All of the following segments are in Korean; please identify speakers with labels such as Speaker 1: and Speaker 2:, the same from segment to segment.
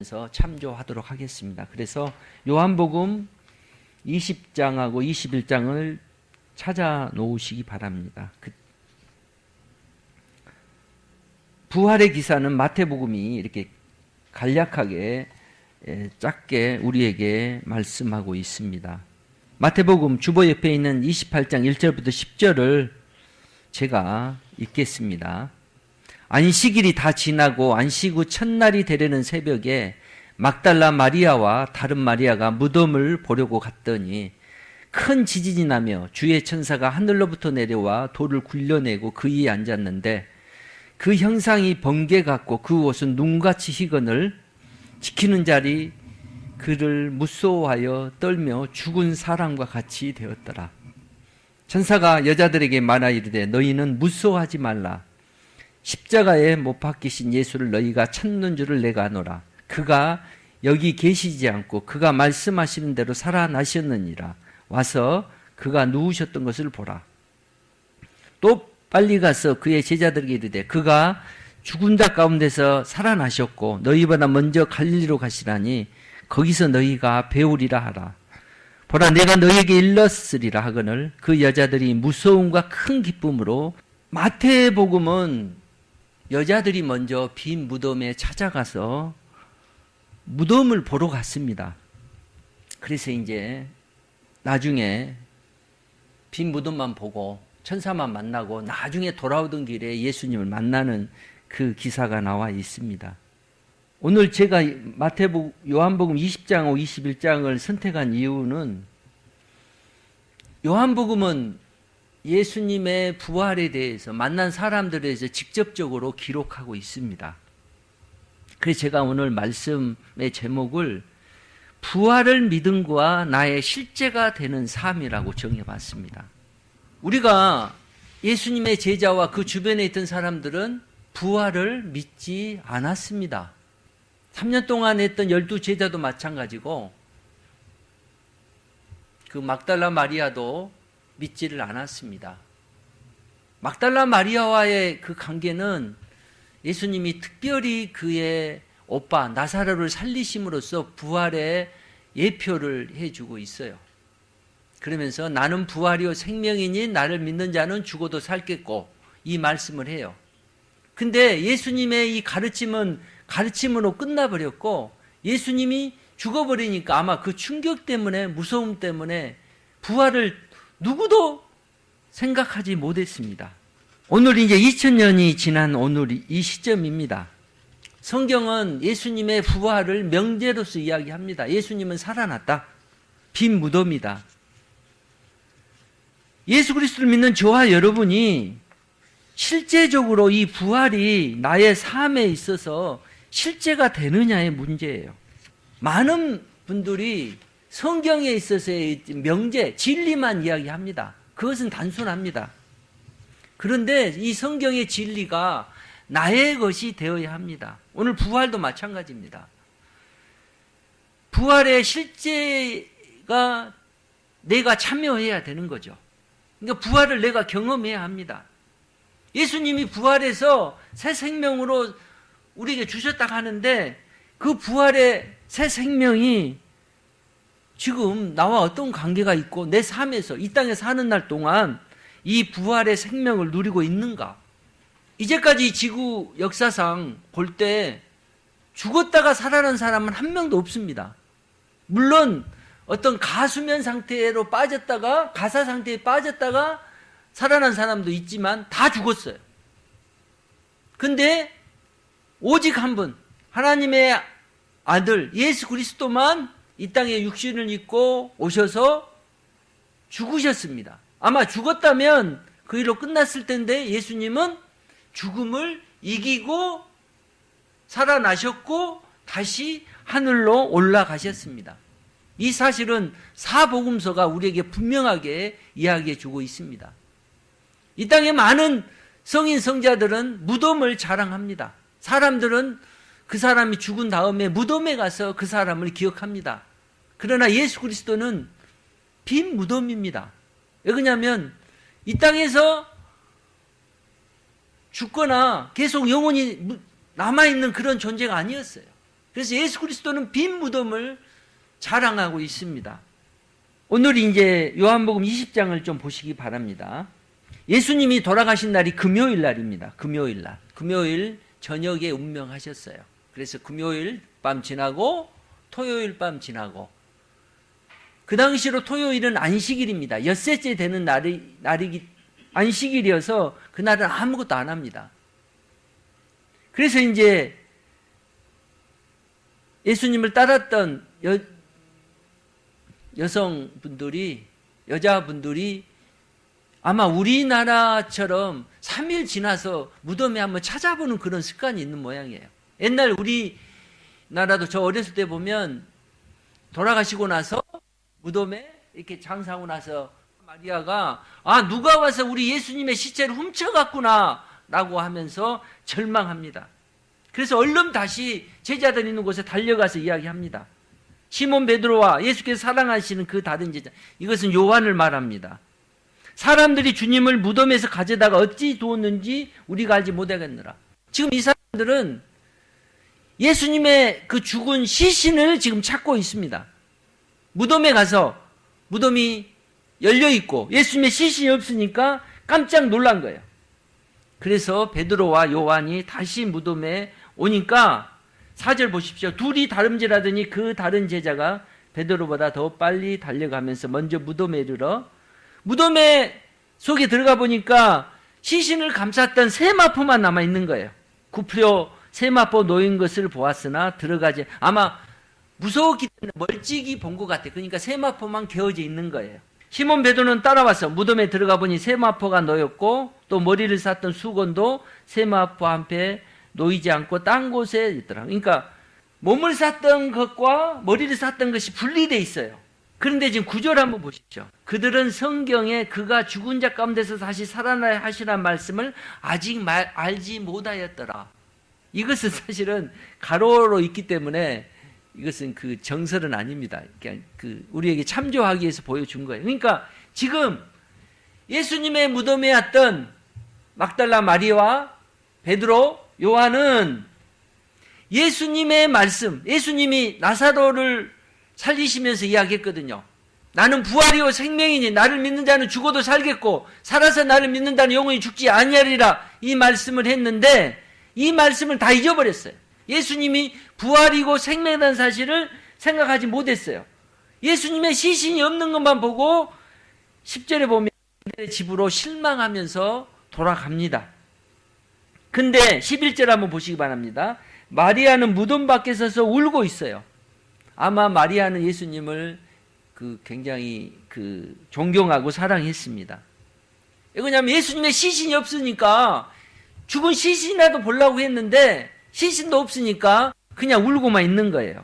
Speaker 1: 서 참조하도록 하겠습니다. 그래서 요한복음 20장하고 21장을 찾아 놓으시기 바랍니다. 부활의 기사는 마태복음이 이렇게 간략하게 짧게 우리에게 말씀하고 있습니다. 마태복음 주보 옆에 있는 28장 1절부터 10절을 제가 읽겠습니다. 안식일이 다 지나고 안식 후 첫날이 되려는 새벽에 막달라 마리아와 다른 마리아가 무덤을 보려고 갔더니 큰 지진이 나며 주의 천사가 하늘로부터 내려와 돌을 굴려내고 그 위에 앉았는데 그 형상이 번개 같고 그 옷은 눈같이 희건을 지키는 자리 그를 무서워하여 떨며 죽은 사람과 같이 되었더라. 천사가 여자들에게 말하 이르되 너희는 무서워하지 말라. 십자가에 못 박히신 예수를 너희가 찾는 줄을 내가 아노라. 그가 여기 계시지 않고 그가 말씀하시는 대로 살아나셨느니라. 와서 그가 누우셨던 것을 보라. 또 빨리 가서 그의 제자들에게 이르되 그가 죽은 자 가운데서 살아나셨고 너희보다 먼저 갈릴리로 가시라니 거기서 너희가 배우리라 하라. 보라 내가 너희에게 일렀으리라 하거늘 그 여자들이 무서움과 큰 기쁨으로 마태복음은 여자들이 먼저 빈 무덤에 찾아가서 무덤을 보러 갔습니다. 그래서 이제 나중에 빈 무덤만 보고 천사만 만나고 나중에 돌아오던 길에 예수님을 만나는 그 기사가 나와 있습니다. 오늘 제가 요한복음 20장하고 21장을 선택한 이유는 요한복음은 예수님의 부활에 대해서 만난 사람들에 대해서 직접적으로 기록하고 있습니다. 그래서 제가 오늘 말씀의 제목을 부활을 믿음과 나의 실제가 되는 삶이라고 정해봤습니다. 우리가 예수님의 제자와 그 주변에 있던 사람들은 부활을 믿지 않았습니다. 3년 동안 했던 12제자도 마찬가지고 그 막달라 마리아도 믿지를 않았습니다. 막달라 마리아와의 그 관계는 예수님이 특별히 그의 오빠 나사로를 살리심으로써 부활의 예표를 해주고 있어요. 그러면서 나는 부활이요 생명이니 나를 믿는 자는 죽어도 살겠고 이 말씀을 해요. 근데 예수님의 이 가르침은 가르침으로 끝나버렸고 예수님이 죽어버리니까 아마 그 충격 때문에 무서움 때문에 부활을 누구도 생각하지 못했습니다. 오늘 이제 2000년이 지난 오늘 이 시점입니다. 성경은 예수님의 부활을 명제로서 이야기합니다. 예수님은 살아났다. 빈 무덤이다. 예수 그리스도를 믿는 저와 여러분이 실제적으로 이 부활이 나의 삶에 있어서 실제가 되느냐의 문제예요. 많은 분들이 성경에 있어서의 명제, 진리만 이야기합니다. 그것은 단순합니다. 그런데 이 성경의 진리가 나의 것이 되어야 합니다. 오늘 부활도 마찬가지입니다. 부활의 실제가 내가 참여해야 되는 거죠. 그러니까 부활을 내가 경험해야 합니다. 예수님이 부활해서 새 생명으로 우리에게 주셨다 하는데 그 부활의 새 생명이 지금 나와 어떤 관계가 있고 내 삶에서 이 땅에 사는 날 동안 이 부활의 생명을 누리고 있는가? 이제까지 지구 역사상 볼 때 죽었다가 살아난 사람은 한 명도 없습니다. 물론 어떤 가수면 상태로 빠졌다가 가사 상태에 빠졌다가 살아난 사람도 있지만 다 죽었어요. 근데 오직 한 분 하나님의 아들 예수 그리스도만 이 땅에 육신을 입고 오셔서 죽으셨습니다. 아마 죽었다면 그 일로 끝났을 텐데 예수님은 죽음을 이기고 살아나셨고 다시 하늘로 올라가셨습니다. 이 사실은 사복음서가 우리에게 분명하게 이야기해 주고 있습니다. 이 땅에 많은 성인 성자들은 무덤을 자랑합니다. 사람들은 그 사람이 죽은 다음에 무덤에 가서 그 사람을 기억합니다. 그러나 예수 그리스도는 빈 무덤입니다. 왜 그러냐면 이 땅에서 죽거나 계속 영원히 남아있는 그런 존재가 아니었어요. 그래서 예수 그리스도는 빈 무덤을 자랑하고 있습니다. 오늘 이제 요한복음 20장을 좀 보시기 바랍니다. 예수님이 돌아가신 날이 금요일 날입니다. 금요일 날. 금요일 저녁에 운명하셨어요. 그래서 금요일 밤 지나고 토요일 밤 지나고, 그 당시로 토요일은 안식일입니다. 엿새째 되는 날이기 안식일이어서 그날은 아무것도 안 합니다. 그래서 이제 예수님을 따랐던 여자분들이 아마 우리나라처럼 3일 지나서 무덤에 한번 찾아보는 그런 습관이 있는 모양이에요. 옛날 우리나라도 저 어렸을 때 보면 돌아가시고 나서 무덤에 이렇게 장사하고 나서 마리아가 누가 와서 우리 예수님의 시체를 훔쳐갔구나 라고 하면서 절망합니다. 그래서 얼른 다시 제자들 있는 곳에 달려가서 이야기합니다. 시몬 베드로와 예수께서 사랑하시는 그 다른 제자, 이것은 요한을 말합니다. 사람들이 주님을 무덤에서 가져다가 어찌 두었는지 우리가 알지 못하겠느라. 지금 이 사람들은 예수님의 그 죽은 시신을 지금 찾고 있습니다. 무덤에 가서 무덤이 열려있고 예수님의 시신이 없으니까 깜짝 놀란 거예요. 그래서 베드로와 요한이 다시 무덤에 오니까 4절 보십시오. 둘이 다름질하더니 그 다른 제자가 베드로보다 더 빨리 달려가면서 먼저 무덤에 이르러 무덤에 속에 들어가 보니까 시신을 감쌌던 세마포만 남아있는 거예요. 구부려 세마포 놓인 것을 보았으나 들어가지, 아마 무서웠기 때문에 멀찍이 본 것 같아요. 그러니까 세마포만 개어져 있는 거예요. 시몬 베드로는 따라와서 무덤에 들어가 보니 세마포가 놓였고 또 머리를 쌌던 수건도 세마포 한패 놓이지 않고 딴 곳에 있더라. 그러니까 몸을 쌌던 것과 머리를 쌌던 것이 분리되어 있어요. 그런데 지금 9절 한번 보십시오. 그들은 성경에 그가 죽은 자 가운데서 다시 살아나야 하시라는 말씀을 아직 알지 못하였더라. 이것은 사실은 가로로 있기 때문에 이것은 그 정설은 아닙니다. 그냥 우리에게 참조하기 위해서 보여준 거예요. 그러니까 지금 예수님의 무덤에 왔던 막달라 마리아와 베드로, 요한은 예수님의 말씀, 예수님이 나사로를 살리시면서 이야기했거든요. 나는 부활이요 생명이니 나를 믿는 자는 죽어도 살겠고 살아서 나를 믿는 자는 영원히 죽지 아니하리라, 이 말씀을 했는데 이 말씀을 다 잊어버렸어요. 예수님이 부활이고 생명이라는 사실을 생각하지 못했어요. 예수님의 시신이 없는 것만 보고 10절에 보면 집으로 실망하면서 돌아갑니다. 근데 11절 한번 보시기 바랍니다. 마리아는 무덤 밖에 서서 울고 있어요. 아마 마리아는 예수님을 굉장히 존경하고 사랑했습니다. 왜냐하면 예수님의 시신이 없으니까 죽은 시신이라도 보려고 했는데 시신도 없으니까 그냥 울고만 있는 거예요.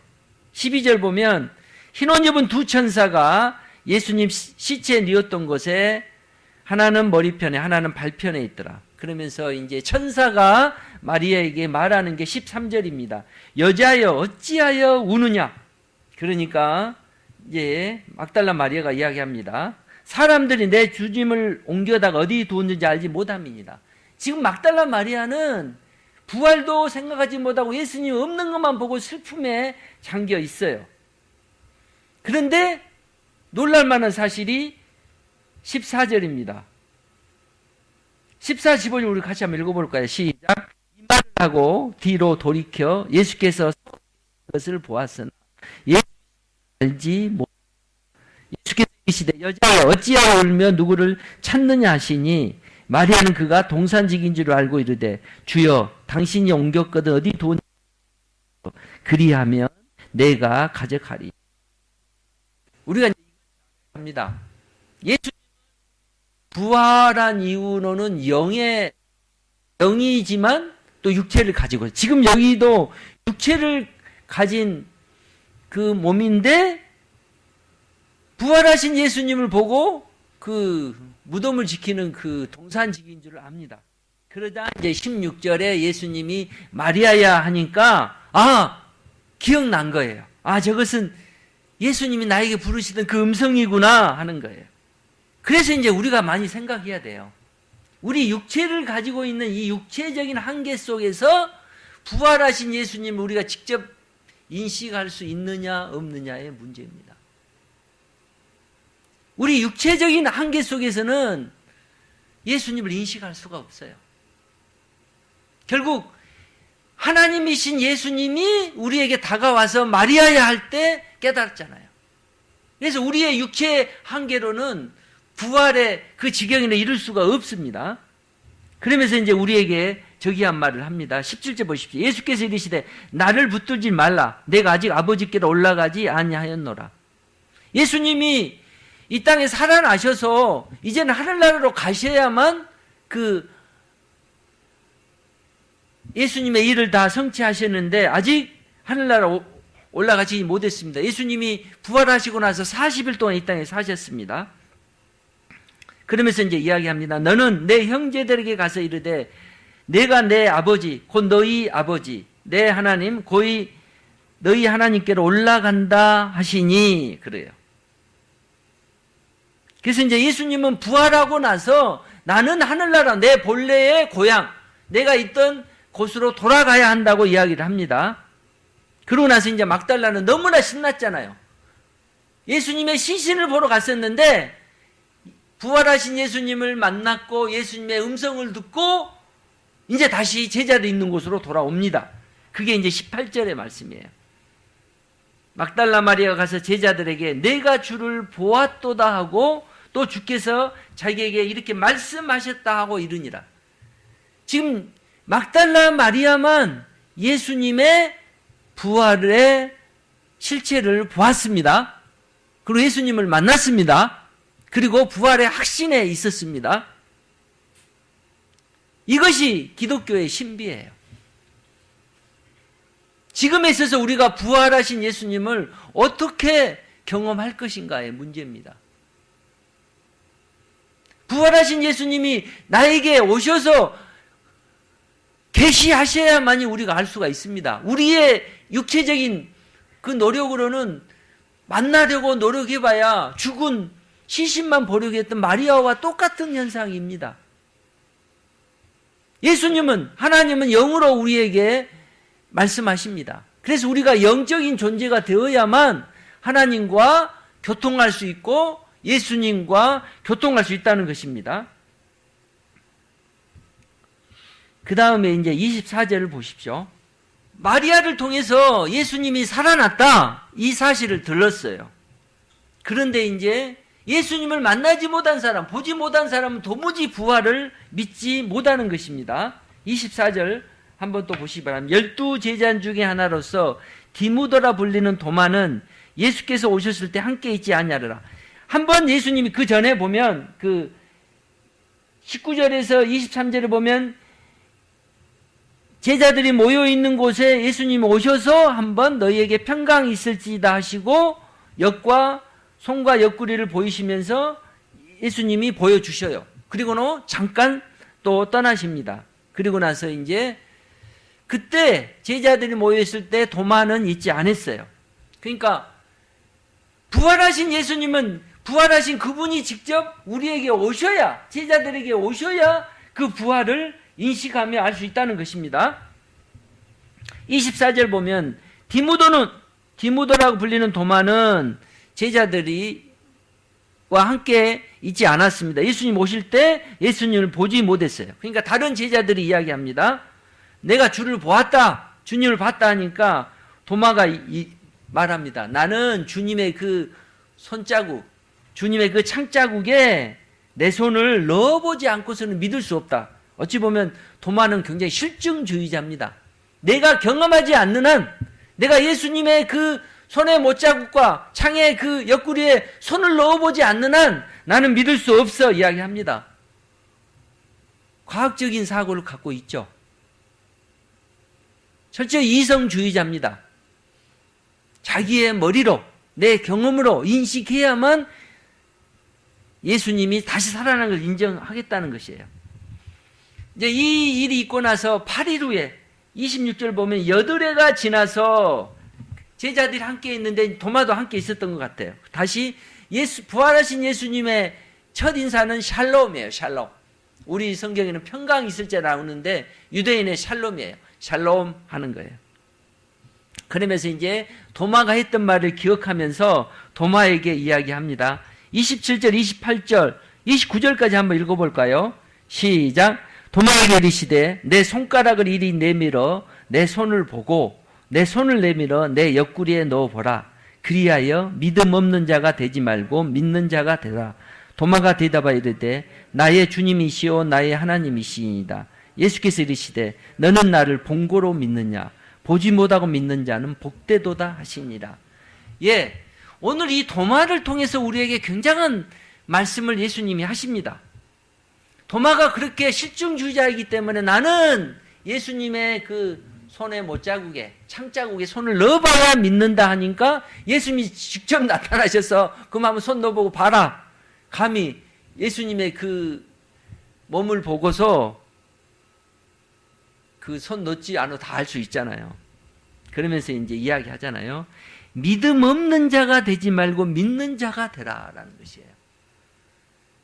Speaker 1: 12절 보면 흰 옷 입은 두 천사가 예수님 시체에 뉘었던 곳에 하나는 머리편에 하나는 발편에 있더라. 그러면서 이제 천사가 마리아에게 말하는 게 13절입니다. 여자여 어찌하여 우느냐. 그러니까 이제 막달라 마리아가 이야기합니다. 사람들이 내 주님을 옮겨다가 어디 두었는지 알지 못함이니라. 지금 막달라 마리아는 부활도 생각하지 못하고 예수님 없는 것만 보고 슬픔에 잠겨 있어요. 그런데 놀랄만한 사실이 14절입니다. 14, 15절 우리 같이 한번 읽어볼까요? 시작. 이 말을 하고 뒤로 돌이켜 예수께서 것을 보았으나 예수 알지 못. 예수께서 이르시되 여자여 어찌하여 울며 누구를 찾느냐 하시니 마리아는 그가 동산직인 줄 알고 이르되 주여 당신이 옮겼거든 어디 두었느냐. 그리하면 내가 가져가리. 우리가 합니다. 예수 부활한 이후로는 영이지만 또 육체를 가지고, 지금 여기도 육체를 가진 그 몸인데 부활하신 예수님을 보고 그 무덤을 지키는 그 동산직인 줄 압니다. 그러다 이제 16절에 예수님이 마리아야 하니까 기억난 거예요. 저것은 예수님이 나에게 부르시던 그 음성이구나 하는 거예요. 그래서 이제 우리가 많이 생각해야 돼요. 우리 육체를 가지고 있는 이 육체적인 한계 속에서 부활하신 예수님을 우리가 직접 인식할 수 있느냐 없느냐의 문제입니다. 우리 육체적인 한계 속에서는 예수님을 인식할 수가 없어요. 결국 하나님이신 예수님이 우리에게 다가와서 마리아야 할 때 깨달았잖아요. 그래서 우리의 육체의 한계로는 부활의 그 지경에 이를 수가 없습니다. 그러면서 이제 우리에게 저기한 말을 합니다. 17절 보십시오. 예수께서 이르시되 나를 붙들지 말라. 내가 아직 아버지께로 올라가지 아니하였노라. 예수님이 이 땅에 살아나셔서 이제는 하늘나라로 가셔야만 그 예수님의 일을 다 성취하셨는데 아직 하늘나라 올라가지 못했습니다. 예수님이 부활하시고 나서 40일 동안 이 땅에 사셨습니다. 그러면서 이제 이야기합니다. 너는 내 형제들에게 가서 이르되 내가 내 아버지 곧 너희 아버지 내 하나님 고이 너희 하나님께로 올라간다 하시니 그래요. 그래서 이제 예수님은 부활하고 나서 나는 하늘나라 내 본래의 고향 내가 있던 곳으로 돌아가야 한다고 이야기를 합니다. 그러고 나서 이제 막달라는 너무나 신났잖아요. 예수님의 시신을 보러 갔었는데 부활하신 예수님을 만났고 예수님의 음성을 듣고 이제 다시 제자들 있는 곳으로 돌아옵니다. 그게 이제 18절의 말씀이에요. 막달라 마리아가 가서 제자들에게 내가 주를 보았도다 하고 또 주께서 자기에게 이렇게 말씀하셨다 하고 이르니라. 지금 막달라 마리아만 예수님의 부활의 실체를 보았습니다. 그리고 예수님을 만났습니다. 그리고 부활의 확신에 있었습니다. 이것이 기독교의 신비예요. 지금에 있어서 우리가 부활하신 예수님을 어떻게 경험할 것인가의 문제입니다. 부활하신 예수님이 나에게 오셔서 계시하셔야만이 우리가 알 수가 있습니다. 우리의 육체적인 그 노력으로는 만나려고 노력해봐야 죽은 시신만 보려고 했던 마리아와 똑같은 현상입니다. 예수님은 하나님은 영으로 우리에게 말씀하십니다. 그래서 우리가 영적인 존재가 되어야만 하나님과 교통할 수 있고 예수님과 교통할 수 있다는 것입니다. 그 다음에 이제 24절을 보십시오. 마리아를 통해서 예수님이 살아났다 이 사실을 들었어요. 그런데 이제 예수님을 만나지 못한 사람, 보지 못한 사람은 도무지 부활을 믿지 못하는 것입니다. 24절 한번 또 보시기 바랍니다. 12제자 중에 하나로서 디무더라 불리는 도마는 예수께서 오셨을 때 함께 있지 아니하리라. 한번 예수님이 그 전에 보면 그 19절에서 23절에 보면 제자들이 모여있는 곳에 예수님이 오셔서 한번 너희에게 평강이 있을지다 하시고 역과 손과 옆구리를 보이시면서 예수님이 보여주셔요. 그리고는 잠깐 또 떠나십니다. 그리고 나서 이제 그때 제자들이 모여있을 때 도마는 있지 않았어요. 그러니까 부활하신 예수님은 부활하신 그분이 직접 우리에게 오셔야 제자들에게 오셔야 그 부활을 인식하며 알 수 있다는 것입니다. 24절 보면 디무도라고 불리는 도마는 제자들이와 함께 있지 않았습니다. 예수님 오실 때 예수님을 보지 못했어요. 그러니까 다른 제자들이 이야기합니다. 내가 주를 보았다, 주님을 봤다 하니까 도마가 말합니다. 나는 주님의 그 손자국, 주님의 그 창자국에 내 손을 넣어보지 않고서는 믿을 수 없다. 어찌 보면 도마는 굉장히 실증주의자입니다. 내가 경험하지 않는 한, 내가 예수님의 그 손의 못자국과 창의 그 옆구리에 손을 넣어보지 않는 한 나는 믿을 수 없어 이야기합니다. 과학적인 사고를 갖고 있죠. 철저히 이성주의자입니다. 자기의 머리로 내 경험으로 인식해야만 예수님이 다시 살아난 걸 인정하겠다는 것이에요. 이제 이 일이 있고 나서 8일 후에 26절 보면 8회가 지나서 제자들이 함께 있는데 도마도 함께 있었던 것 같아요. 다시 부활하신 예수님의 첫 인사는 샬롬이에요. 샬롬. 우리 성경에는 평강이 있을 때 나오는데 유대인의 샬롬이에요. 샬롬 하는 거예요. 그러면서 이제 도마가 했던 말을 기억하면서 도마에게 이야기합니다. 27절, 28절, 29절까지 한번 읽어볼까요? 시작. 도마에게 이르시되 내 손가락을 이리 내밀어 내 손을 보고 내 손을 내밀어 내 옆구리에 넣어보라. 그리하여 믿음 없는 자가 되지 말고 믿는 자가 되라. 도마가 대답하여 이르되 나의 주님이시오 나의 하나님이시이다. 예수께서 이르시되 너는 나를 본고로 믿느냐 보지 못하고 믿는 자는 복되도다 하시니라. 예, 오늘 이 도마를 통해서 우리에게 굉장한 말씀을 예수님이 하십니다. 도마가 그렇게 실증주의자이기 때문에 나는 예수님의 그 손에 못자국에 창자국에 손을 넣어봐야 믿는다 하니까 예수님이 직접 나타나셔서 그럼 한번 손 넣어보고 봐라. 감히 예수님의 그 몸을 보고서 그 손 넣지 않아도 다 알 수 있잖아요. 그러면서 이제 이야기하잖아요. 믿음 없는 자가 되지 말고 믿는 자가 되라라는 것이에요.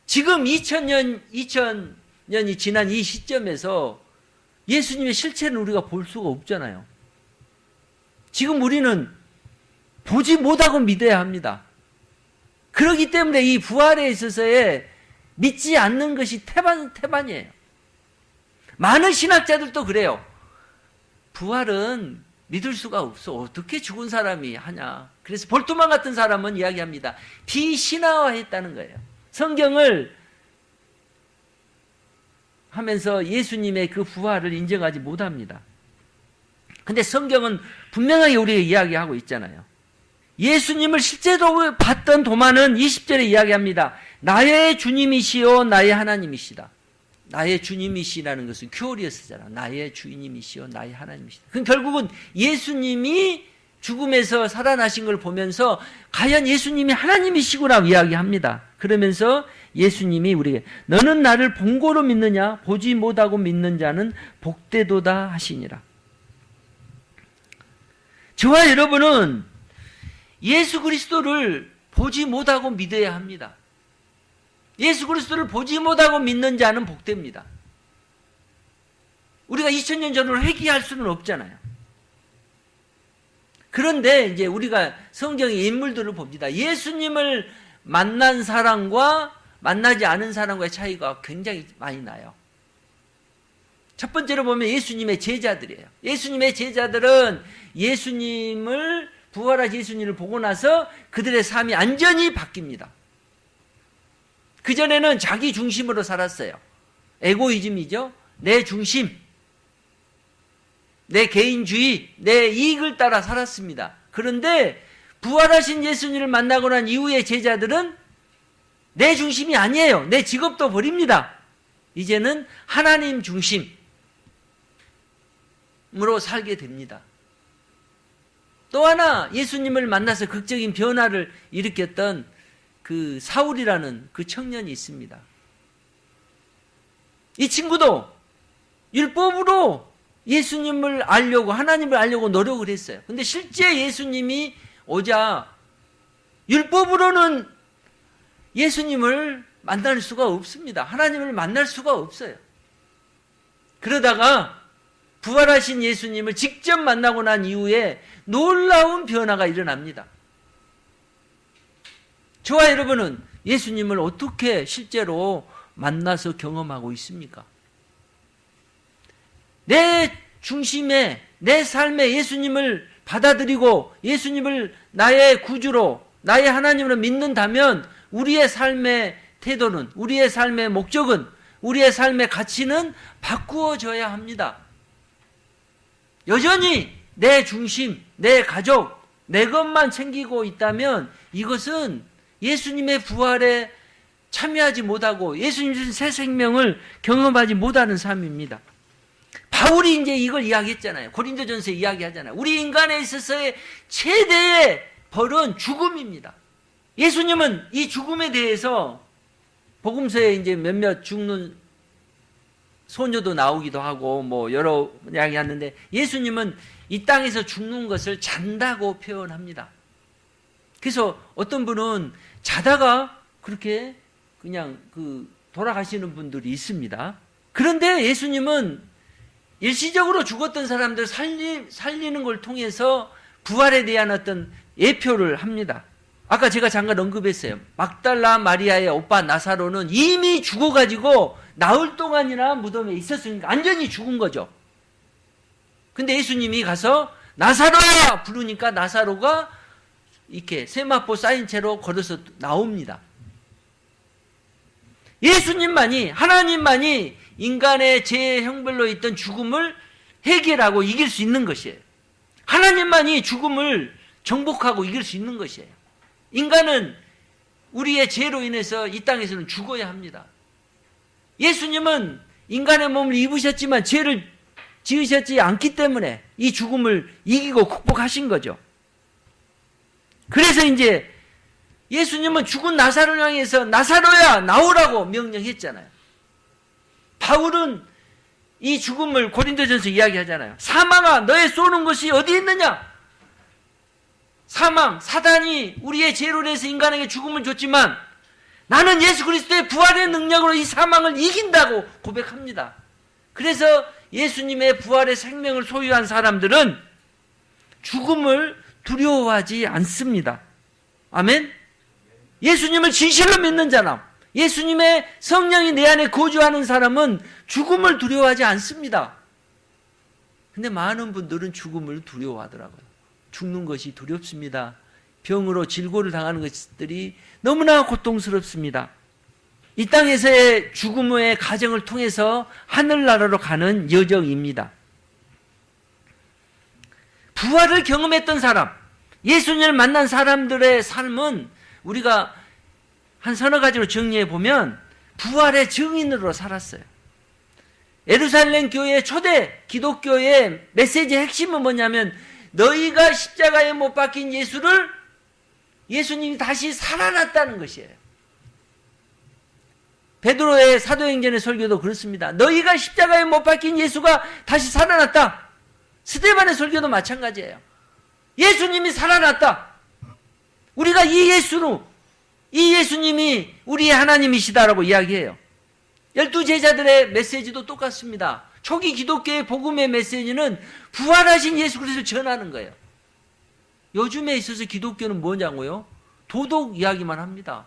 Speaker 1: 지금 2000년이 지난 이 시점에서 예수님의 실체는 우리가 볼 수가 없잖아요. 지금 우리는 보지 못하고 믿어야 합니다. 그렇기 때문에 이 부활에 있어서의 믿지 않는 것이 태반이에요. 많은 신학자들도 그래요. 부활은 믿을 수가 없어. 어떻게 죽은 사람이 하냐. 그래서 볼트만 같은 사람은 이야기합니다. 비신화화했다는 거예요. 성경을 하면서 예수님의 그 부활을 인정하지 못합니다. 근데 성경은 분명하게 우리에게 이야기하고 있잖아요. 예수님을 실제로 봤던 도마는 20절에 이야기합니다. 나의 주님이시오 나의 하나님이시다. 나의 주님이시라는 것은 큐어리어스잖아. 나의 주님이시오 나의 하나님이시다. 그럼 결국은 예수님이 죽음에서 살아나신 걸 보면서 과연 예수님이 하나님이시구나 이야기합니다. 그러면서 예수님이 우리에게 너는 나를 본고로 믿느냐 보지 못하고 믿는 자는 복되도다 하시니라. 저와 여러분은 예수 그리스도를 보지 못하고 믿어야 합니다. 예수 그리스도를 보지 못하고 믿는 자는 복됩니다. 우리가 2000년 전으로 회귀할 수는 없잖아요. 그런데 이제 우리가 성경의 인물들을 봅니다. 예수님을 만난 사람과 만나지 않은 사람과의 차이가 굉장히 많이 나요. 첫 번째로 보면 예수님의 제자들이에요. 예수님의 제자들은 예수님을 부활하신 예수님을 보고 나서 그들의 삶이 완전히 바뀝니다. 그전에는 자기 중심으로 살았어요. 에고이즘이죠. 내 중심, 내 개인주의, 내 이익을 따라 살았습니다. 그런데 부활하신 예수님을 만나고 난 이후의 제자들은 내 중심이 아니에요. 내 직업도 버립니다. 이제는 하나님 중심으로 살게 됩니다. 또 하나 예수님을 만나서 극적인 변화를 일으켰던 그 사울이라는 그 청년이 있습니다. 이 친구도 율법으로 예수님을 알려고 하나님을 알려고 노력을 했어요. 근데 실제 예수님이 오자 율법으로는 예수님을 만날 수가 없습니다. 하나님을 만날 수가 없어요. 그러다가 부활하신 예수님을 직접 만나고 난 이후에 놀라운 변화가 일어납니다. 저와 여러분은 예수님을 어떻게 실제로 만나서 경험하고 있습니까? 내 중심에 내 삶에 예수님을 받아들이고 예수님을 나의 구주로 나의 하나님으로 믿는다면 우리의 삶의 태도는 우리의 삶의 목적은 우리의 삶의 가치는 바꾸어져야 합니다. 여전히 내 중심, 내 가족, 내 것만 챙기고 있다면 이것은 예수님의 부활에 참여하지 못하고 예수님 주신 새 생명을 경험하지 못하는 삶입니다. 바울이 이제 이걸 이야기했잖아요. 고린도전서에 이야기하잖아요. 우리 인간에 있어서의 최대의 벌은 죽음입니다. 예수님은 이 죽음에 대해서 복음서에 이제 몇몇 죽는 소녀도 나오기도 하고 뭐 여러 이야기 하는데 예수님은 이 땅에서 죽는 것을 잔다고 표현합니다. 그래서 어떤 분은 자다가 그렇게 그냥 돌아가시는 분들이 있습니다. 그런데 예수님은 일시적으로 죽었던 사람들 살리는 걸 통해서 부활에 대한 어떤 예표를 합니다. 아까 제가 잠깐 언급했어요. 막달라 마리아의 오빠 나사로는 이미 죽어가지고 나흘 동안이나 무덤에 있었으니까 완전히 죽은 거죠. 근데 예수님이 가서 나사로야 부르니까 나사로가 이렇게 세마포 쌓인 채로 걸어서 나옵니다. 예수님만이, 하나님만이 인간의 죄의 형벌로 있던 죽음을 해결하고 이길 수 있는 것이에요. 하나님만이 죽음을 정복하고 이길 수 있는 것이에요. 인간은 우리의 죄로 인해서 이 땅에서는 죽어야 합니다. 예수님은 인간의 몸을 입으셨지만 죄를 지으셨지 않기 때문에 이 죽음을 이기고 극복하신 거죠. 그래서 이제 예수님은 죽은 나사로를 향해서 나사로야 나오라고 명령했잖아요. 바울은 이 죽음을 고린도전서 이야기하잖아요. 사망아 너의 쏘는 것이 어디 있느냐? 사망, 사단이 우리의 죄로 인해서 인간에게 죽음을 줬지만 나는 예수 그리스도의 부활의 능력으로 이 사망을 이긴다고 고백합니다. 그래서 예수님의 부활의 생명을 소유한 사람들은 죽음을 두려워하지 않습니다. 아멘? 예수님을 진실로 믿는 사람, 예수님의 성령이 내 안에 거주하는 사람은 죽음을 두려워하지 않습니다. 근데 많은 분들은 죽음을 두려워하더라고요. 죽는 것이 두렵습니다. 병으로 질고를 당하는 것들이 너무나 고통스럽습니다. 이 땅에서의 죽음의 과정을 통해서 하늘나라로 가는 여정입니다. 부활을 경험했던 사람, 예수님을 만난 사람들의 삶은 우리가 한 서너 가지로 정리해 보면 부활의 증인으로 살았어요. 예루살렘 교회 초대 기독교의 메시지의 핵심은 뭐냐면 너희가 십자가에 못 박힌 예수님이 다시 살아났다는 것이에요. 베드로의 사도행전의 설교도 그렇습니다. 너희가 십자가에 못 박힌 예수가 다시 살아났다. 스데반의 설교도 마찬가지예요. 예수님이 살아났다. 우리가 이 예수님이 우리의 하나님이시다라고 이야기해요. 12제자들의 메시지도 똑같습니다. 초기 기독교의 복음의 메시지는 부활하신 예수 그리스도를 전하는 거예요. 요즘에 있어서 기독교는 뭐냐고요? 도덕 이야기만 합니다.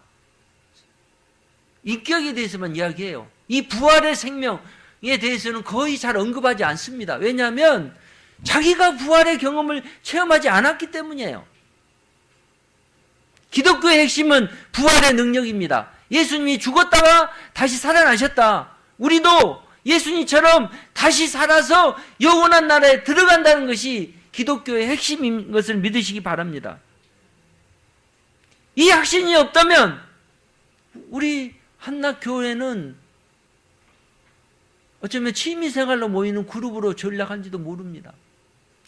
Speaker 1: 인격에 대해서만 이야기해요. 이 부활의 생명에 대해서는 거의 잘 언급하지 않습니다. 왜냐하면 자기가 부활의 경험을 체험하지 않았기 때문이에요. 기독교의 핵심은 부활의 능력입니다. 예수님이 죽었다가 다시 살아나셨다. 우리도 예수님처럼 다시 살아서 영원한 나라에 들어간다는 것이 기독교의 핵심인 것을 믿으시기 바랍니다. 이 확신이 없다면 우리 한낙교회는 어쩌면 취미생활로 모이는 그룹으로 전락한지도 모릅니다.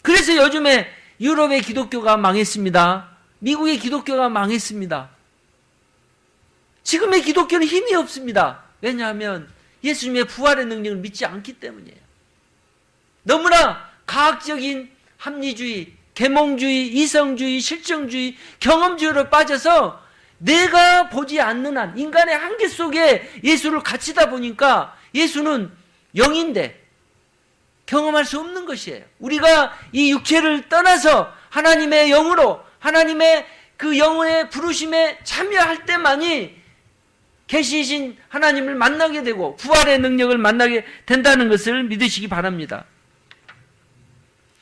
Speaker 1: 그래서 요즘에 유럽의 기독교가 망했습니다. 미국의 기독교가 망했습니다. 지금의 기독교는 힘이 없습니다. 왜냐하면 예수님의 부활의 능력을 믿지 않기 때문이에요. 너무나 과학적인 합리주의, 계몽주의, 이성주의, 실정주의, 경험주의로 빠져서 내가 보지 않는 한 인간의 한계 속에 예수를 갇히다 보니까 예수는 영인데 경험할 수 없는 것이에요. 우리가 이 육체를 떠나서 하나님의 영으로 하나님의 그 영혼의 부르심에 참여할 때만이 계시신 하나님을 만나게 되고 부활의 능력을 만나게 된다는 것을 믿으시기 바랍니다.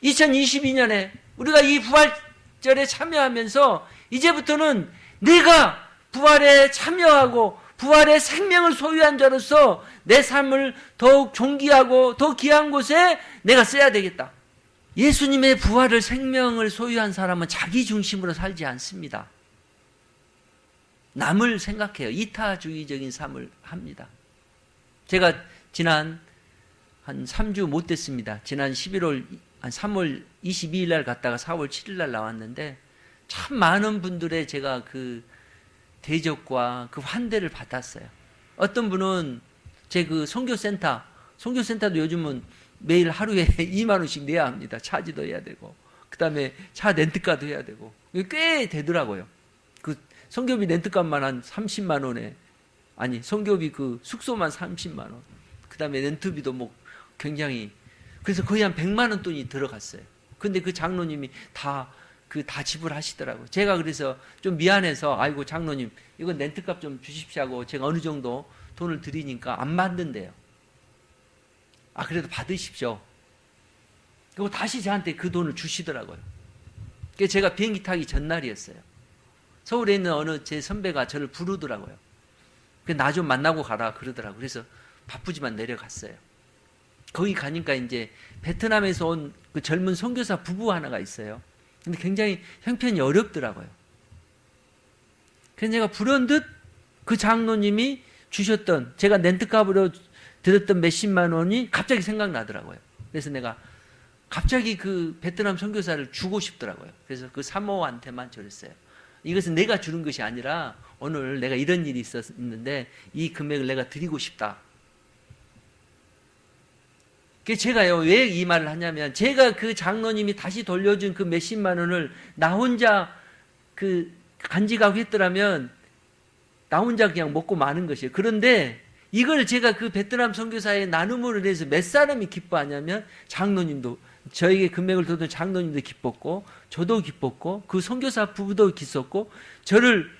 Speaker 1: 2022년에 우리가 이 부활절에 참여하면서 이제부터는 내가 부활에 참여하고 부활의 생명을 소유한 자로서 내 삶을 더욱 존귀하고 더 귀한 곳에 내가 써야 되겠다. 예수님의 부활을 생명을 소유한 사람은 자기 중심으로 살지 않습니다. 남을 생각해요. 이타주의적인 삶을 합니다. 제가 지난 한 3주 못 됐습니다. 지난 11월, 한 3월 22일 날 갔다가 4월 7일 날 나왔는데 참 많은 분들의 제가 그 대접과 그 환대를 받았어요. 어떤 분은 제 그 선교센터도 요즘은 매일 하루에 2만 원씩 내야 합니다. 차지도 해야 되고 그 다음에 차 렌트카도 해야 되고 꽤 되더라고요. 그 선교비 렌트값만 한 30만 원에 아니 선교비 그 숙소만 30만 원 그 다음에 렌트비도 뭐 굉장히 그래서 거의 한 100만 원 돈이 들어갔어요. 근데 그 장로님이 다 그 다 지불하시더라고요. 제가 그래서 좀 미안해서 아이고 장로님 이거 렌트값 좀 주십시오 하고 제가 어느 정도 돈을 드리니까 안 받는데요. 아 그래도 받으십시오. 그리고 다시 저한테 그 돈을 주시더라고요. 그게 제가 비행기 타기 전날이었어요. 서울에 있는 어느 제 선배가 저를 부르더라고요. 나 좀 만나고 가라 그러더라고요. 그래서 바쁘지만 내려갔어요. 거기 가니까 이제 베트남에서 온 그 젊은 선교사 부부 하나가 있어요. 근데 굉장히 형편이 어렵더라고요. 그래서 제가 불현듯 그 장로님이 주셨던 제가 렌트값으로 들었던 몇십만 원이 갑자기 생각나더라고요. 그래서 내가 갑자기 그 베트남 선교사를 주고 싶더라고요. 그래서 그 사모한테만 저랬어요. 이것은 내가 주는 것이 아니라 오늘 내가 이런 일이 있었는데 이 금액을 내가 드리고 싶다. 제가요, 왜 이 말을 하냐면, 제가 그 장로님이 다시 돌려준 그 몇십만 원을 나 혼자 그 간직하고 했더라면, 나 혼자 그냥 먹고 마는 것이에요. 그런데 이걸 제가 그 베트남 선교사에 나눔으로 해서 몇 사람이 기뻐하냐면, 장로님도, 저에게 금액을 줬던 장로님도 기뻤고, 저도 기뻤고, 그 선교사 부부도 기뻤고, 저를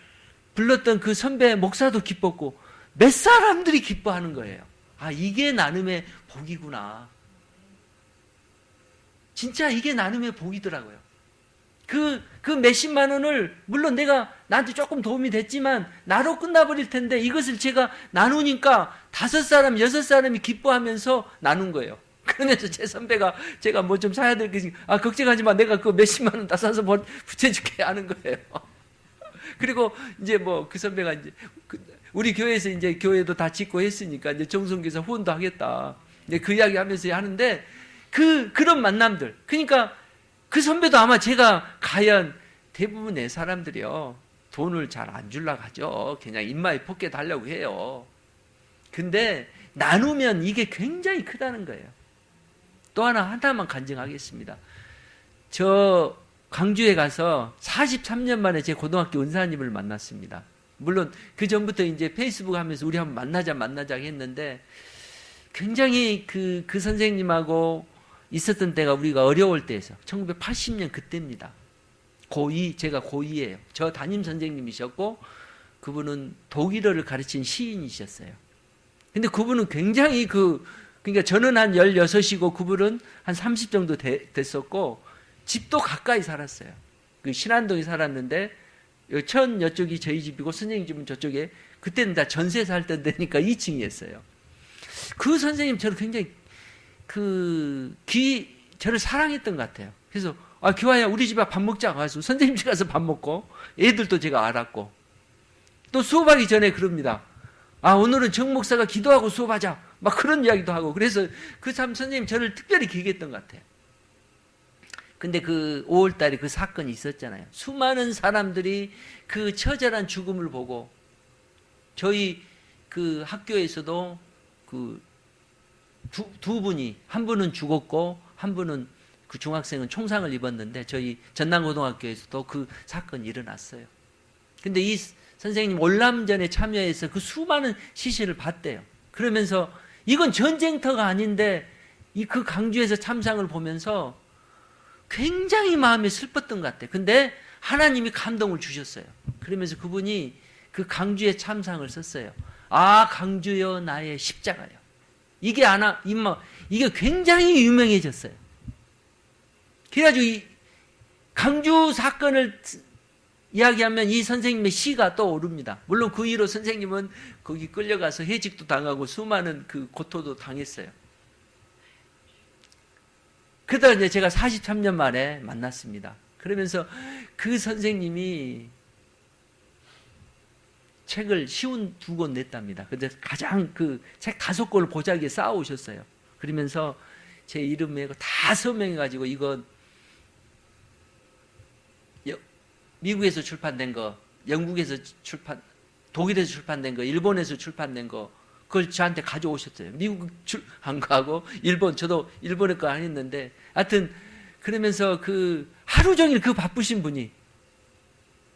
Speaker 1: 불렀던 그 선배 목사도 기뻤고, 몇 사람들이 기뻐하는 거예요. 아, 이게 나눔의 복이구나. 진짜 이게 나눔의 복이더라고요. 그 몇십만 원을, 물론 내가 나한테 조금 도움이 됐지만, 나로 끝나버릴 텐데, 이것을 제가 나누니까 5사람, 6사람이 기뻐하면서 나눈 거예요. 그러면서 제 선배가 제가 뭐 좀 사야 될 게 있으니까, 아, 걱정하지 마. 내가 그 몇십만 원 다 사서 붙여줄게 하는 거예요. 그리고 이제 뭐 그 선배가 이제, 우리 교회에서 이제 교회도 다 짓고 했으니까 이제 정성교사 후원도 하겠다. 이제 그 이야기 하면서 하는데 그런 만남들. 그러니까 그 선배도 아마 제가 과연 대부분의 사람들이요. 돈을 잘 안 주려고 하죠. 그냥 입마에 포켓 하려고 해요. 근데 나누면 이게 굉장히 크다는 거예요. 또 하나만 간증하겠습니다. 저 광주에 가서 43년 만에 제 고등학교 은사님을 만났습니다. 물론 그 전부터 이제 페이스북 하면서 우리 한번 만나자 했는데 굉장히 그 선생님하고 있었던 때가 우리가 어려울 때에서 1980년 그때입니다. 고2, 제가 고2예요. 저 담임 선생님이셨고 그분은 독일어를 가르친 시인이셨어요. 근데 그분은 굉장히 그러니까 저는 한 16이고 그분은 한 30 정도 됐었고 집도 가까이 살았어요. 그 신안동에 살았는데 이쪽이 저희 집이고 선생님 집은 저쪽에 그때는 다 전세 살 때 되니까 2층이었어요. 그 선생님 저를 굉장히 저를 사랑했던 것 같아요. 그래서 교화야 우리 집에 밥 먹자 가서 선생님 집 가서 밥 먹고 애들도 제가 알았고 또 수업하기 전에 그럽니다. 오늘은 정 목사가 기도하고 수업하자 막 그런 이야기도 하고 그래서 그 참 선생님 저를 특별히 기억했던 것 같아요. 근데 그 5월 달에 그 사건이 있었잖아요. 수많은 사람들이 그 처절한 죽음을 보고 저희 그 학교에서도 그 두 분이 한 분은 죽었고 한 분은 그 중학생은 총상을 입었는데 저희 전남고등학교에서도 그 사건이 일어났어요. 근데 이 선생님 올람전에 참여해서 그 수많은 시신을 봤대요. 그러면서 이건 전쟁터가 아닌데 그 강주에서 참상을 보면서 굉장히 마음이 슬펐던 것 같아요. 근데 하나님이 감동을 주셨어요. 그러면서 그분이 그 강주의 참상을 썼어요. 강주여 나의 십자가요. 이게 굉장히 유명해졌어요. 그래가지고 이 강주 사건을 이야기하면 이 선생님의 시가 떠오릅니다. 물론 그 이후로 선생님은 거기 끌려가서 해직도 당하고 수많은 그 고통도 당했어요. 그러다 이제 제가 43년 만에 만났습니다. 그러면서 그 선생님이 책을 쉬운 2권 냈답니다. 근데 가장 그 책 5권을 보자기에 쌓아오셨어요. 그러면서 제 이름에 다 서명해가지고 이건 미국에서 출판된 거, 영국에서 독일에서 출판된 거, 일본에서 출판된 거, 그걸 저한테 가져오셨어요. 미국 안 가고, 저도 일본에 거 안 했는데, 하여튼, 그러면서 하루 종일 바쁘신 분이,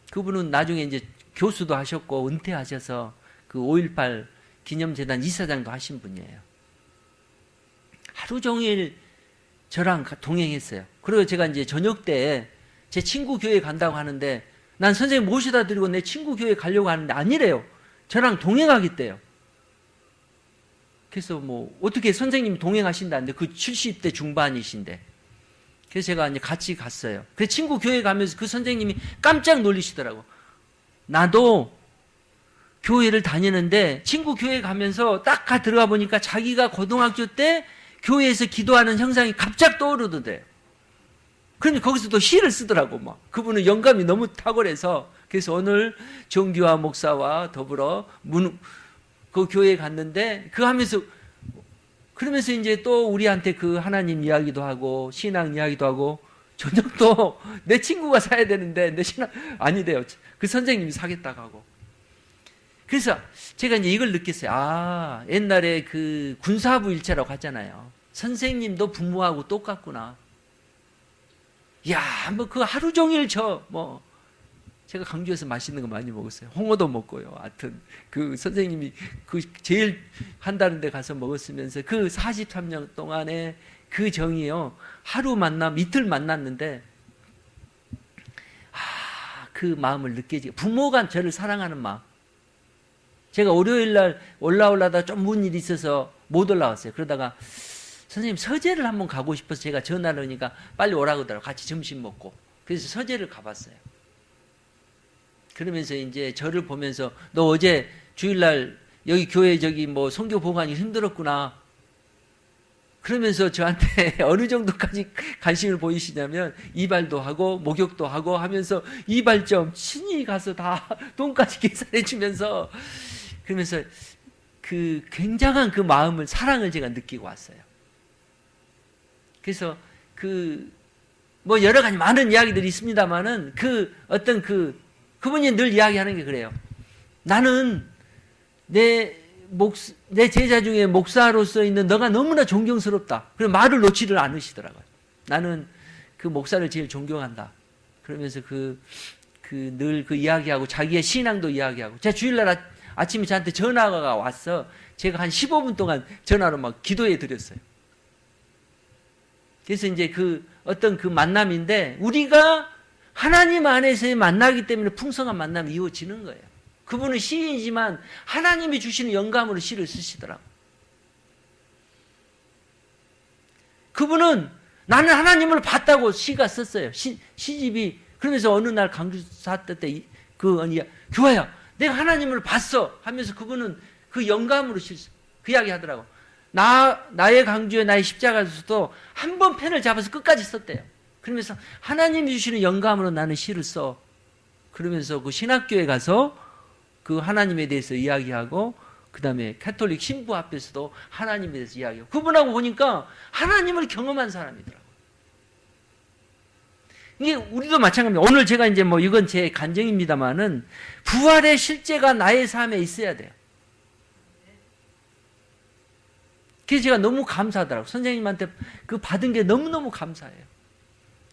Speaker 1: 그분은 나중에 이제 교수도 하셨고, 은퇴하셔서 5.18 기념재단 이사장도 하신 분이에요. 하루 종일 저랑 동행했어요. 그리고 제가 이제 저녁 때 제 친구 교회 간다고 하는데 난 선생님 모셔다 드리고 내 친구 교회 가려고 하는데 아니래요. 저랑 동행하겠대요. 그래서 뭐 어떻게 선생님이 동행하신다는데 그 70대 중반이신데. 그래서 제가 이제 같이 갔어요. 그 친구 교회 가면서 그 선생님이 깜짝 놀리시더라고. 나도 교회를 다니는데 친구 교회 가면서 딱 들어가 보니까 자기가 고등학교 때 교회에서 기도하는 형상이 갑자기 떠오르던데요. 그런데 거기서 또 시를 쓰더라고, 막. 그분은 영감이 너무 탁월해서. 그래서 오늘 정규화 목사와 더불어 그 교회에 갔는데, 그러면서 이제 또 우리한테 그 하나님 이야기도 하고, 신앙 이야기도 하고, 저녁도 내 친구가 사야 되는데, 내 신앙, 아니래요. 그 선생님이 사겠다고 하고. 그래서 제가 이제 이걸 느꼈어요. 아, 옛날에 그 군사부 일체라고 하잖아요. 선생님도 부모하고 똑같구나. 야, 뭐 그 하루 종일 제가 강주에서 맛있는 거 많이 먹었어요. 홍어도 먹고요. 하여튼 그 선생님이 그 제일 한다는 데 가서 먹었으면서 그 43년 동안에 그 정이요. 하루 이틀 만났는데 그 마음을 느끼지. 부모가 저를 사랑하는 마음. 제가 월요일 날 올라오려다 좀 무슨 일이 있어서 못 올라왔어요. 그러다가 선생님 서재를 한번 가고 싶어서 제가 전화를 하니까 빨리 오라고 하더라고요. 같이 점심 먹고. 그래서 서재를 가봤어요. 그러면서 이제 저를 보면서 너 어제 주일날 여기 교회 뭐 선교 보관이 힘들었구나. 그러면서 저한테 어느 정도까지 관심을 보이시냐면 이발도 하고 목욕도 하고 하면서 이발점 친히 가서 다 돈까지 계산해 주면서 그러면서 그 굉장한 그 마음을 사랑을 제가 느끼고 왔어요. 그래서 뭐 여러 가지 많은 이야기들이 있습니다만은 그분이 늘 이야기하는 게 그래요. 나는 내 제자 중에 목사로서 있는 너가 너무나 존경스럽다. 그래서 말을 놓지를 않으시더라고요. 나는 그 목사를 제일 존경한다. 그러면서 늘 그 이야기하고 자기의 신앙도 이야기하고. 제가 주일날 아침에 저한테 전화가 와서 제가 한 15분 동안 전화로 막 기도해 드렸어요. 그래서 이제 어떤 그 만남인데 우리가 하나님 안에서의 만나기 때문에 풍성한 만남이 이루어지는 거예요. 그분은 시인이지만 하나님이 주시는 영감으로 시를 쓰시더라고요. 그분은 나는 하나님을 봤다고 시가 썼어요. 시집이. 그러면서 어느 날 강주사 때 교화야 내가 하나님을 봤어 하면서 그분은 그 영감으로 그 이야기 하더라고. 나의 강주에 나의 십자가에서도 한 번 펜을 잡아서 끝까지 썼대요. 그러면서 하나님이 주시는 영감으로 나는 시를 써. 그러면서 그 신학교에 가서 그 하나님에 대해서 이야기하고 그 다음에 가톨릭 신부 앞에서도 하나님에 대해서 이야기하고 그분하고 보니까 하나님을 경험한 사람이더라고요. 이게 우리도 마찬가지입니다. 오늘 제가 이제 뭐 이건 제 간증입니다만은 부활의 실제가 나의 삶에 있어야 돼요. 그래서 제가 너무 감사하더라고요. 선생님한테 그 받은 게 너무너무 감사해요.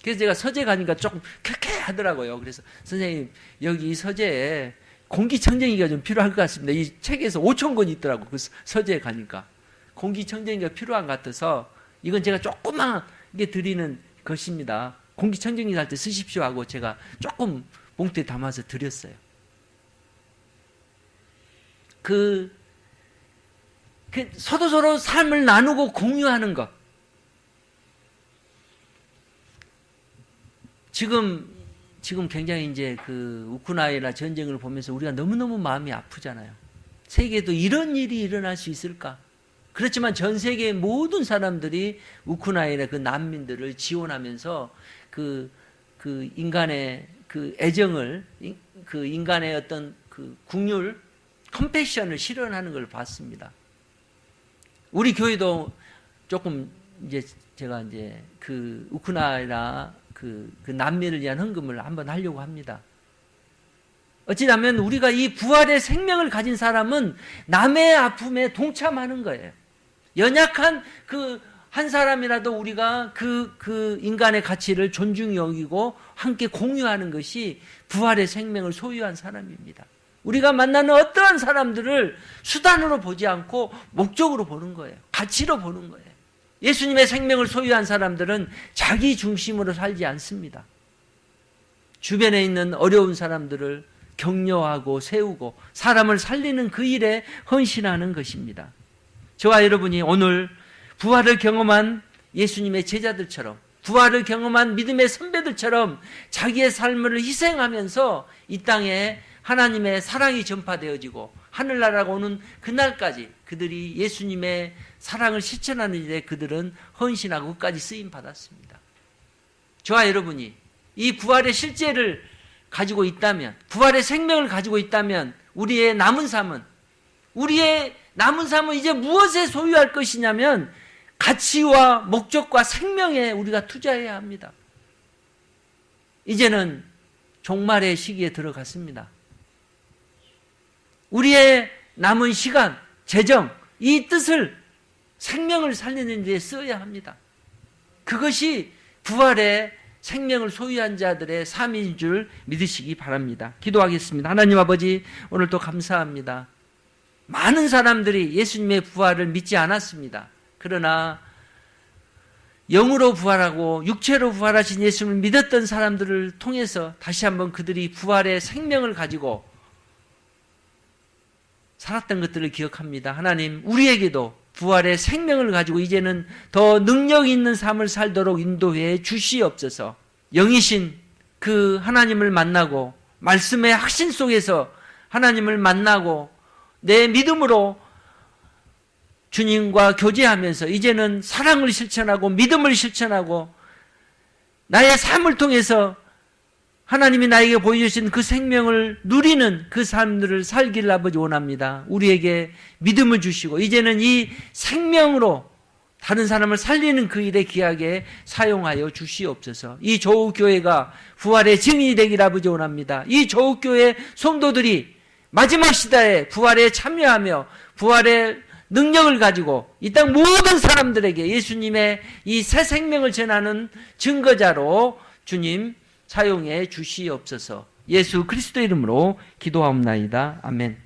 Speaker 1: 그래서 제가 서재 가니까 조금 쾌쾌하더라고요. 그래서 선생님 여기 이 서재에 공기청정기가 좀 필요할 것 같습니다. 이 책에서 5,000권이 있더라고요. 그 서재에 가니까 공기청정기가 필요한 것 같아서 이건 제가 조그맣게 드리는 것입니다. 공기청정기 할 때 쓰십시오 하고 제가 조금 봉투에 담아서 드렸어요. 서로 삶을 나누고 공유하는 것. 지금 굉장히 이제 그 우크라이나 전쟁을 보면서 우리가 너무너무 마음이 아프잖아요. 세계에도 이런 일이 일어날 수 있을까? 그렇지만 전 세계의 모든 사람들이 우크라이나 그 난민들을 지원하면서 그 인간의 그 애정을, 그 인간의 어떤 그 국률, 컴패션을 실현하는 걸 봤습니다. 우리 교회도 조금 이제 제가 이제 그 우크라이나 그 난민을 위한 헌금을 한번 하려고 합니다. 어찌냐면 우리가 이 부활의 생명을 가진 사람은 남의 아픔에 동참하는 거예요. 연약한 한 사람이라도 우리가 그 인간의 가치를 존중히 여기고 함께 공유하는 것이 부활의 생명을 소유한 사람입니다. 우리가 만나는 어떠한 사람들을 수단으로 보지 않고 목적으로 보는 거예요. 가치로 보는 거예요. 예수님의 생명을 소유한 사람들은 자기 중심으로 살지 않습니다. 주변에 있는 어려운 사람들을 격려하고 세우고 사람을 살리는 그 일에 헌신하는 것입니다. 저와 여러분이 오늘 부활을 경험한 예수님의 제자들처럼, 부활을 경험한 믿음의 선배들처럼 자기의 삶을 희생하면서 이 땅에 하나님의 사랑이 전파되어지고 하늘나라가 오는 그날까지 그들이 예수님의 사랑을 실천하는 일에 그들은 헌신하고 끝까지 쓰임 받았습니다. 저와 여러분이 이 부활의 실제를 가지고 있다면, 부활의 생명을 가지고 있다면 우리의 남은 삶은 이제 무엇에 소유할 것이냐면 가치와 목적과 생명에 우리가 투자해야 합니다. 이제는 종말의 시기에 들어갔습니다. 우리의 남은 시간, 재정, 이 뜻을 생명을 살리는 데 써야 합니다. 그것이 부활의 생명을 소유한 자들의 삶인 줄 믿으시기 바랍니다. 기도하겠습니다. 하나님 아버지, 오늘도 감사합니다. 많은 사람들이 예수님의 부활을 믿지 않았습니다. 그러나 영으로 부활하고 육체로 부활하신 예수님을 믿었던 사람들을 통해서 다시 한번 그들이 부활의 생명을 가지고 살았던 것들을 기억합니다. 하나님, 우리에게도 부활의 생명을 가지고 이제는 더 능력 있는 삶을 살도록 인도해 주시옵소서. 영이신 그 하나님을 만나고 말씀의 확신 속에서 하나님을 만나고 내 믿음으로 주님과 교제하면서 이제는 사랑을 실천하고 믿음을 실천하고 나의 삶을 통해서 하나님이 나에게 보여주신 그 생명을 누리는 그 삶들을 살기를 아버지 원합니다. 우리에게 믿음을 주시고 이제는 이 생명으로 다른 사람을 살리는 그 일에 귀하게 사용하여 주시옵소서. 이 조국교회가 부활의 증인이 되기를 아버지 원합니다. 이 조국교회 성도들이 마지막 시대에 부활에 참여하며 부활의 능력을 가지고 이 땅 모든 사람들에게 예수님의 이 새 생명을 전하는 증거자로 주님 사용해 주시옵소서. 예수 그리스도 이름으로 기도하옵나이다. 아멘.